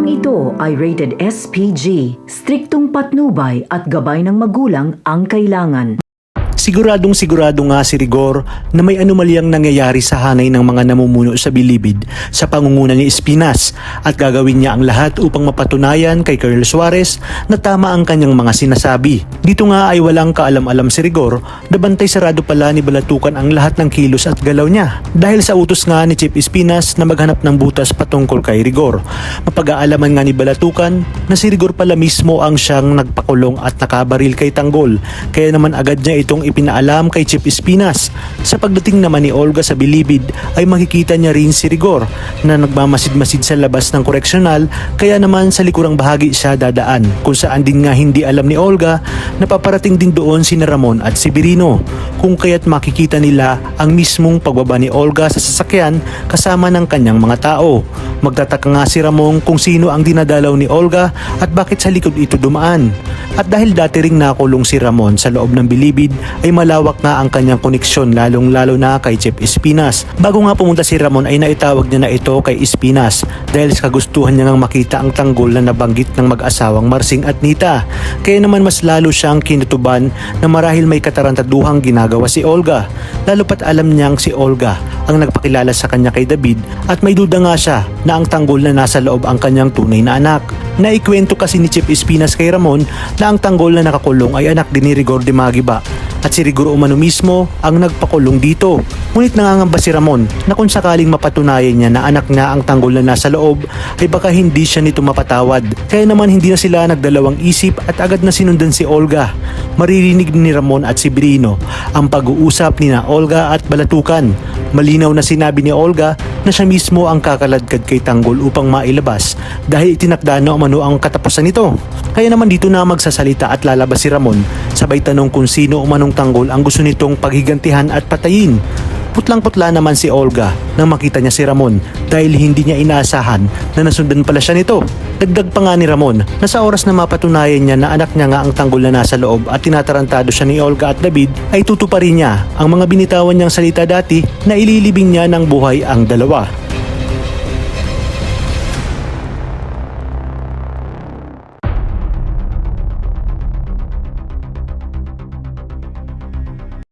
Programang ito ay rated SPG, striktong patnubay at gabay ng magulang ang kailangan. Siguro nga si Rigor na may anomalyang nangyayari sa hanay ng mga namumuno sa Bilibid sa pangunguna ni Espinas at gagawin niya ang lahat upang mapatunayan kay Colonel Suarez na tama ang kanyang mga sinasabi. Dito nga ay walang kaalam-alam si Rigor na bantay sarado pala ni Balatukan ang lahat ng kilos at galaw niya dahil sa utos nga ni Chief Espinas na maghanap ng butas patungkol kay Rigor. Mapag-aalaman nga ni Balatukan na si Rigor pala mismo ang siyang nagpakulong at nakabaril kay Tanggol, kaya naman agad niya itong pinaalam kay Chief Espinas. Sa pagdating naman ni Olga sa Bilibid ay makikita niya rin si Rigor na nagmamasid-masid sa labas ng koreksyonal, kaya naman sa likurang bahagi siya dadaan kung saan din nga hindi alam ni Olga na paparating din doon si Ramon at si Birino, kung kaya't makikita nila ang mismong pagbaba ni Olga sa sasakyan kasama ng kanyang mga tao. Magtataka nga si Ramon kung sino ang dinadalaw ni Olga at bakit sa likod ito dumaan. At dahil dati ring nakulong si Ramon sa loob ng Bilibid ay malawak nga ang kanyang koneksyon lalong-lalo na kay Chief Espinas. Bago nga pumunta si Ramon ay naitawag niya na ito kay Espinas dahil sa kagustuhan niya ngang makita ang Tanggol na nabanggit ng mag-asawang Marsing at Nita. Kaya naman mas lalo siyang kinutuban na marahil may katarantaduhang ginagawa si Olga. Lalo pat alam niyang si Olga ang nagpakilala sa kanya kay David at may duda nga siya na ang Tanggol na nasa loob ang kanyang tunay na anak. Naikwento kasi ni Chief Espinas kay Ramon na ang Tanggol na nakakulong ay anak din ni Rigor de Magiba at si Rigor umano mismo ang nagpakulong dito. Ngunit nangangamba si Ramon na kung sakaling mapatunayan niya na anak niya ang Tanggol na nasa loob ay baka hindi siya nito mapatawad. Kaya naman hindi na sila nagdalawang isip at agad na sinundan si Olga. Maririnig ni Ramon at si Birino ang pag-uusap ni na Olga at Balatukan. Malinaw na sinabi ni Olga na siya mismo ang kakaladkad kay Tanggol upang mailabas dahil itinakda na umano ang katapusan nito. Kaya naman dito na magsasalita at lalabas si Ramon, sabay tanong kung sino umanong Tanggol ang gusto nitong paghigantihan at patayin. Putlang-putla naman si Olga nang makita niya si Ramon dahil hindi niya inaasahan na nasundan pala siya nito. Dagdag pa nga ni Ramon na sa oras na mapatunayan niya na anak niya nga ang Tanggol na nasa loob at tinatarantado siya ni Olga at David ay tutuparin niya ang mga binitawan niyang salita dati na ililibing niya ng buhay ang dalawa.